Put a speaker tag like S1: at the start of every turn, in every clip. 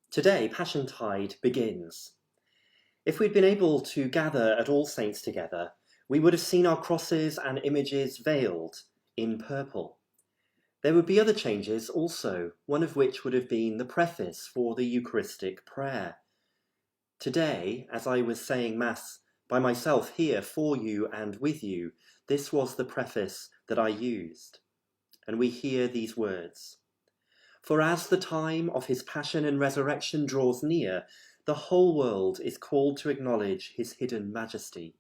S1: Today, Passiontide begins. If we'd been able to gather at All Saints together, we would have seen our crosses and images veiled in purple. There would be other changes also, one of which would have been the preface for the Eucharistic prayer. Today, as I was saying Mass by myself here for you and with you, this was the preface that I used. And we hear these words. For as the time of his passion and resurrection draws near, the whole world is called to acknowledge his hidden majesty.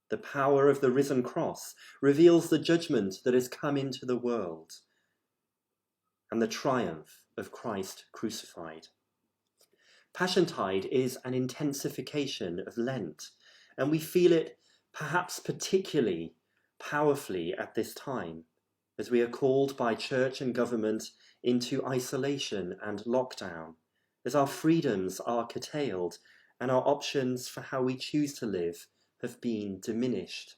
S1: The power of the risen cross reveals the judgment that has come into the world and the triumph of Christ crucified. Passiontide is an intensification of Lent, and we feel it perhaps particularly powerfully at this time, as we are called by church and government into isolation and lockdown, as our freedoms are curtailed and our options for how we choose to live have been diminished.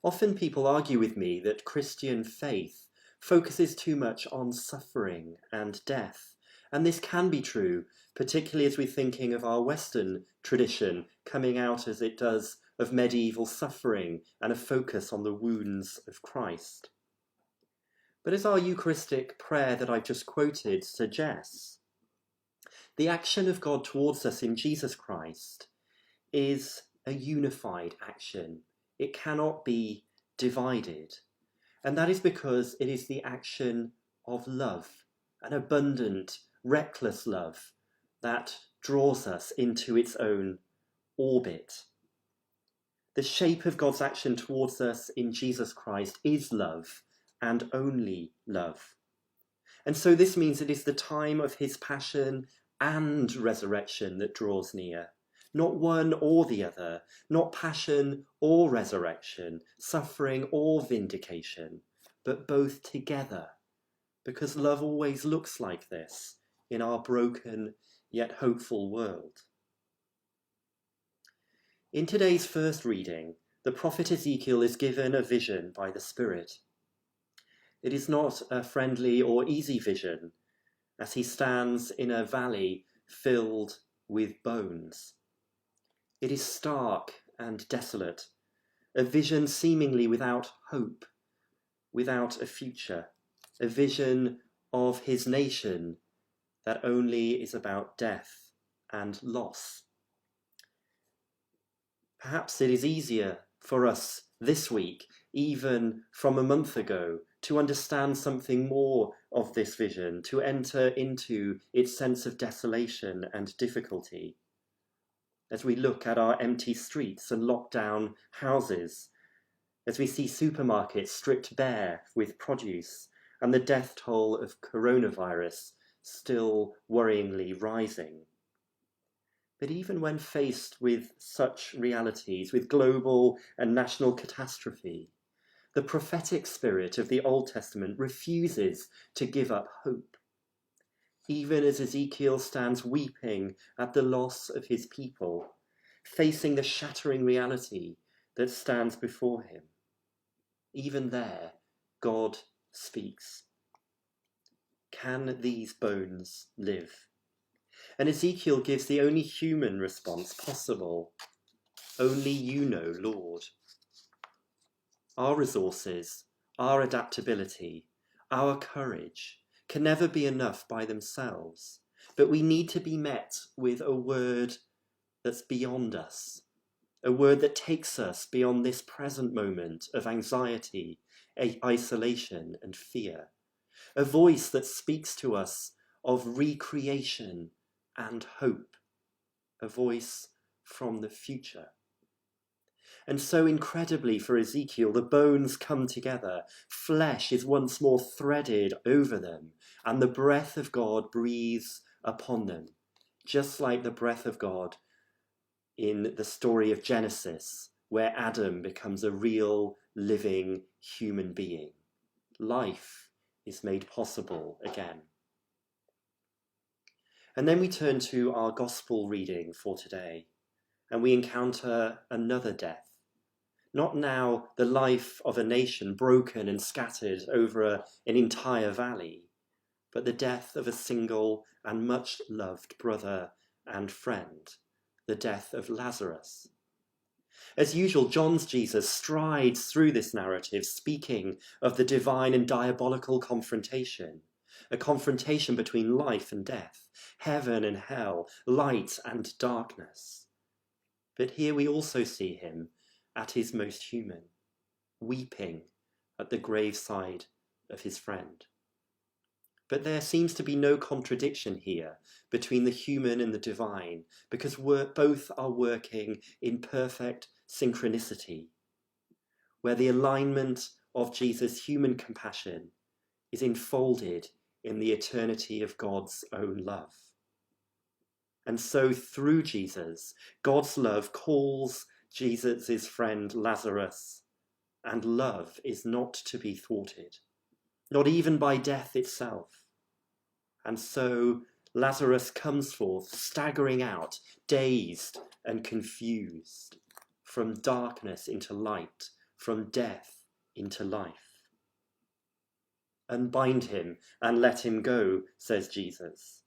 S1: Often people argue with me that Christian faith focuses too much on suffering and death, and this can be true, particularly as we're thinking of our Western tradition coming out as it does of medieval suffering and a focus on the wounds of Christ. But as our Eucharistic prayer that I've just quoted suggests, the action of God towards us in Jesus Christ is a unified action. It cannot be divided. And that is because it is the action of love, an abundant, reckless love that draws us into its own orbit. The shape of God's action towards us in Jesus Christ is love, and only love. And so this means it is the time of his passion and resurrection that draws near. Not one or the other, not passion or resurrection, suffering or vindication, but both together, because love always looks like this in our broken yet hopeful world. In today's first reading, the prophet Ezekiel is given a vision by the Spirit. It is not a friendly or easy vision, as he stands in a valley filled with bones. It is stark and desolate, a vision seemingly without hope, without a future, a vision of his nation that only is about death and loss. Perhaps it is easier for us this week, even from a month ago, to understand something more of this vision, to enter into its sense of desolation and difficulty. As we look at our empty streets and locked down houses, as we see supermarkets stripped bare with produce, and the death toll of coronavirus still worryingly rising. But even when faced with such realities, with global and national catastrophe, the prophetic spirit of the Old Testament refuses to give up hope. Even as Ezekiel stands weeping at the loss of his people, facing the shattering reality that stands before him, even there, God speaks. Can these bones live? And Ezekiel gives the only human response possible. Only you know, Lord. Our resources, our adaptability, our courage can never be enough by themselves, but we need to be met with a word that's beyond us, a word that takes us beyond this present moment of anxiety, isolation and fear, a voice that speaks to us of recreation and hope, a voice from the future. And so incredibly for Ezekiel, the bones come together, flesh is once more threaded over them, and the breath of God breathes upon them, just like the breath of God in the story of Genesis, where Adam becomes a real, living human being. Life is made possible again. And then we turn to our gospel reading for today, and we encounter another death. Not now the life of a nation broken and scattered over an entire valley, but the death of a single and much loved brother and friend, the death of Lazarus. As usual, John's Jesus strides through this narrative, speaking of the divine and diabolical confrontation, a confrontation between life and death, heaven and hell, light and darkness. But here we also see him at his most human, weeping at the graveside of his friend. But there seems to be no contradiction here between the human and the divine, because both are working in perfect synchronicity, where the alignment of Jesus' human compassion is enfolded in the eternity of God's own love. And so through Jesus, God's love calls Jesus' friend Lazarus, and love is not to be thwarted, not even by death itself. And so Lazarus comes forth, staggering out, dazed and confused, from darkness into light, from death into life. Unbind him and let him go, says Jesus.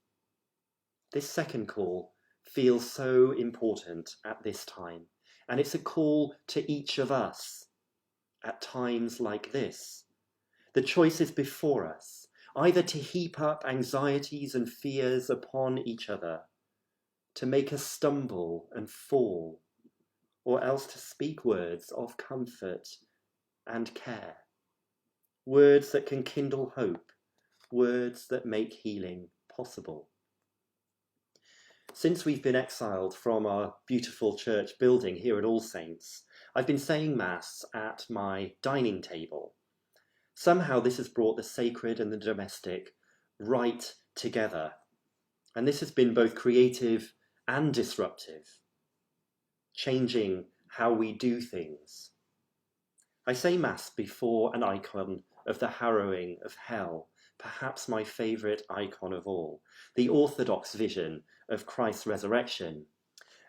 S1: This second call feels so important at this time, and it's a call to each of us at times like this. The choice is before us, either to heap up anxieties and fears upon each other, to make us stumble and fall, or else to speak words of comfort and care, words that can kindle hope, words that make healing possible. Since we've been exiled from our beautiful church building here at All Saints, I've been saying Mass at my dining table. Somehow this has brought the sacred and the domestic right together, and this has been both creative and disruptive, changing how we do things. I say Mass before an icon of the harrowing of hell, perhaps my favourite icon of all, the Orthodox vision of Christ's resurrection.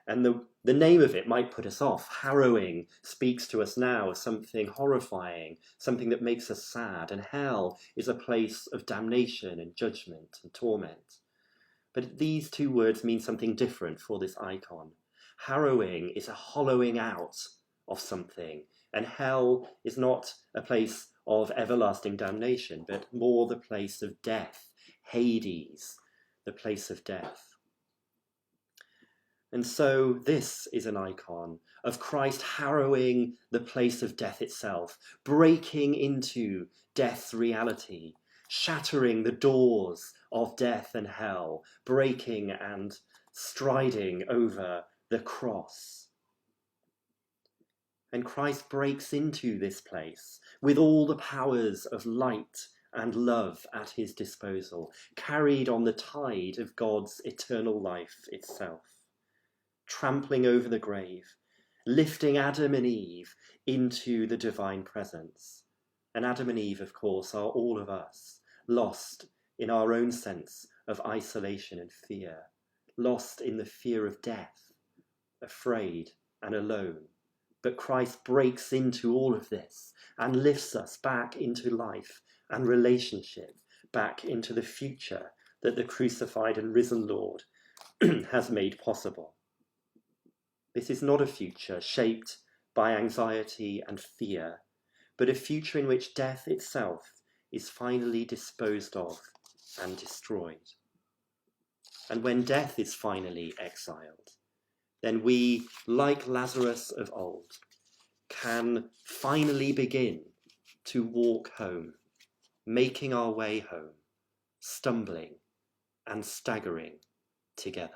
S1: And the name of it might put us off. Harrowing speaks to us now of something horrifying, something that makes us sad, and hell is a place of damnation and judgment and torment. But these two words mean something different for this icon. Harrowing is a hollowing out of something, and hell is not a place of everlasting damnation, but more the place of death, Hades, the place of death. And so this is an icon of Christ harrowing the place of death itself, breaking into death's reality, shattering the doors of death and hell, breaking and striding over the cross. And Christ breaks into this place with all the powers of light and love at his disposal, carried on the tide of God's eternal life itself, trampling over the grave, lifting Adam and Eve into the divine presence. And Adam and Eve, of course, are all of us, lost in our own sense of isolation and fear, lost in the fear of death, afraid and alone. But Christ breaks into all of this and lifts us back into life and relationship, back into the future that the crucified and risen Lord has made possible. This is not a future shaped by anxiety and fear, but a future in which death itself is finally disposed of and destroyed. And when death is finally exiled, then we, like Lazarus of old, can finally begin to walk home, making our way home, stumbling and staggering together.